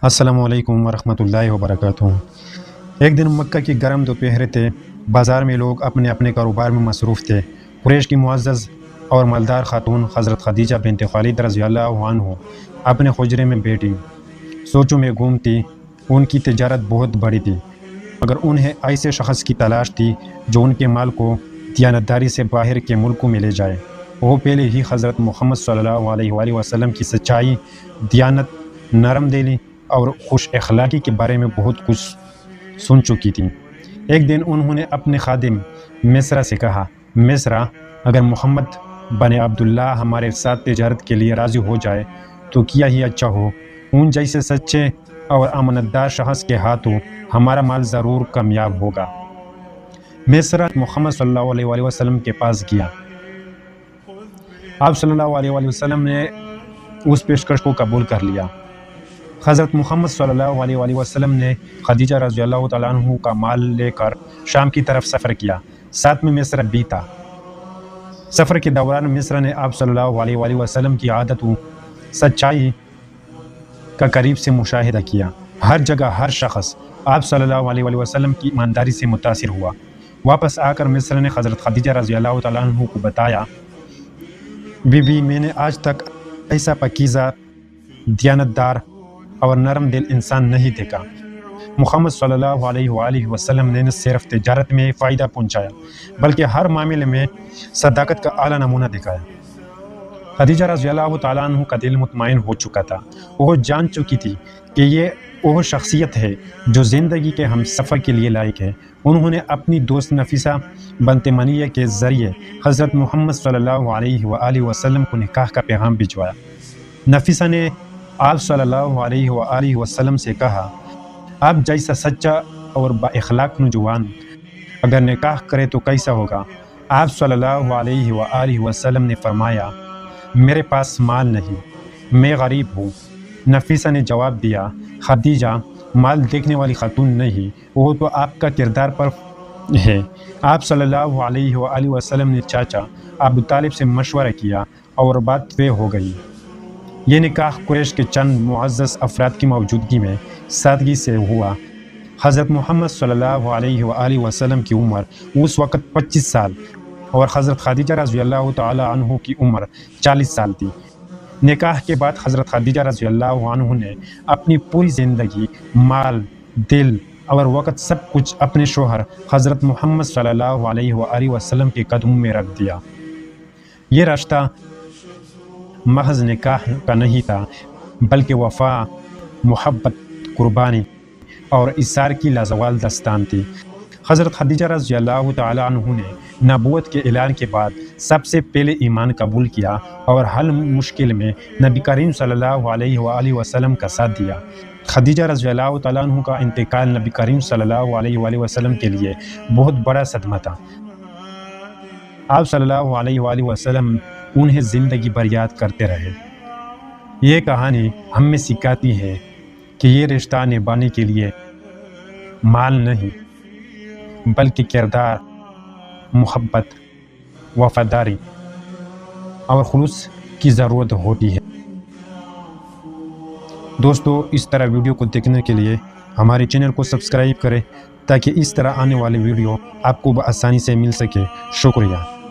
السلام علیکم ورحمۃ اللہ وبرکاتہ۔ ایک دن مکہ کی گرم دوپہر تھے۔ بازار میں لوگ اپنے اپنے کاروبار میں مصروف تھے۔ قریش کی معزز اور مالدار خاتون حضرت خدیجہ بنت خویلد رضی اللہ عنہ اپنے حجرے میں بیٹھی سوچوں میں گم تھی۔ ان کی تجارت بہت بڑی تھی، مگر انہیں ایسے شخص کی تلاش تھی جو ان کے مال کو دیانتداری سے باہر کے ملکوں میں لے جائے۔ وہ پہلے ہی حضرت محمد صلی اللہ علیہ وآلہ وسلم کی سچائی، دیانت، نرم دلی اور خوش اخلاقی کے بارے میں بہت کچھ سن چکی تھی۔ ایک دن انہوں نے اپنے خادم مسرا سے کہا، مسرا، اگر محمد بن عبداللہ ہمارے ساتھ تجارت کے لیے راضی ہو جائے تو کیا ہی اچھا ہو۔ ان جیسے سچے اور امانتدار شخص کے ہاتھوں ہمارا مال ضرور کامیاب ہوگا۔ مسرا محمد صلی اللہ علیہ وآلہ وسلم کے پاس گیا۔ آپ صلی اللہ علیہ وآلہ وسلم نے اس پیشکش کو قبول کر لیا۔ حضرت محمد صلی اللہ علیہ وآلہ وسلم نے خدیجہ رضی اللہ تعالیٰ عنہ کا مال لے کر شام کی طرف سفر کیا۔ ساتھ میں مسرا بھی تھا۔ سفر کے دوران مسرا نے آپ صلی اللہ علیہ وآلہ وسلم کی عادت و سچائی کا قریب سے مشاہدہ کیا۔ ہر جگہ ہر شخص آپ صلی اللہ علیہ وآلہ وسلم کی ایمانداری سے متاثر ہوا۔ واپس آ کر مسرا نے حضرت خدیجہ رضی اللہ تعالیٰ عنہ کو بتایا، بی میں نے آج تک ایسا پاکیزہ، دیانتدار اور نرم دل انسان نہیں دیکھا۔ محمد صلی اللہ علیہ وآلہ وسلم نے نہ صرف تجارت میں فائدہ پہنچایا بلکہ ہر معاملے میں صداقت کا اعلیٰ نمونہ دکھایا۔ خدیجہ رضی اللہ تعالیٰ عنہ کا دل مطمئن ہو چکا تھا۔ وہ جان چکی تھی کہ یہ وہ شخصیت ہے جو زندگی کے ہم سفر کے لیے لائق ہے۔ انہوں نے اپنی دوست نفیسہ بنت منیہ کے ذریعے حضرت محمد صلی اللہ علیہ وآلہ وسلم کو نکاح کا پیغام بھجوایا۔ نفیسہ نے آپ صلی اللہ علیہ وآلہ وسلم سے کہا، آپ جیسا سچا اور با اخلاق نوجوان اگر نکاح کرے تو کیسا ہوگا؟ آپ صلی اللہ علیہ وآلہ وسلم نے فرمایا، میرے پاس مال نہیں، میں غریب ہوں۔ نفیسہ نے جواب دیا، خدیجہ مال دیکھنے والی خاتون نہیں، وہ تو آپ کا کردار پر ہے۔ آپ صلی اللہ علیہ وآلہ وسلم نے چاچا ابو طالب سے مشورہ کیا اور بات طے ہو گئی۔ یہ نکاح قریش کے چند معزز افراد کی موجودگی میں سادگی سے ہوا۔ حضرت محمد صلی اللہ علیہ وآلہ وسلم کی عمر اس وقت 25 سال اور حضرت خدیجہ رضی اللہ تعالی عنہ کی عمر 40 سال تھی۔ نکاح کے بعد حضرت خدیجہ رضی اللہ عنہ نے اپنی پوری زندگی، مال، دل اور وقت سب کچھ اپنے شوہر حضرت محمد صلی اللہ علیہ وآلہ وسلم کے قدموں میں رکھ دیا۔ یہ رشتہ محض نکاح کا نہیں تھا بلکہ وفا، محبت، قربانی اور اثار کی لازوال داستان تھی۔ حضرت خدیجہ رضی اللہ تعالی عنہ نے نبوت کے اعلان کے بعد سب سے پہلے ایمان قبول کیا اور ہر مشکل میں نبی کریم صلی اللہ علیہ وآلہ وسلم کا ساتھ دیا۔ خدیجہ رضی اللہ تعالیٰ عنہ کا انتقال نبی کریم صلی اللہ علیہ وآلہ وسلم کے لیے بہت بڑا صدمہ تھا۔ آپ صلی اللہ علیہ وآلہ وسلم انہیں زندگی بھر یاد کرتے رہے۔ یہ کہانی ہمیں سکھاتی ہے کہ یہ رشتہ نبھانے کے لیے مال نہیں بلکہ کردار، محبت، وفاداری اور خلوص کی ضرورت ہوتی ہے۔ دوستو، اس طرح ویڈیو کو دیکھنے کے لیے ہمارے چینل کو سبسکرائب کریں تاکہ اس طرح آنے والے ویڈیو آپ کو بآسانی سے مل سکے۔ شکریہ۔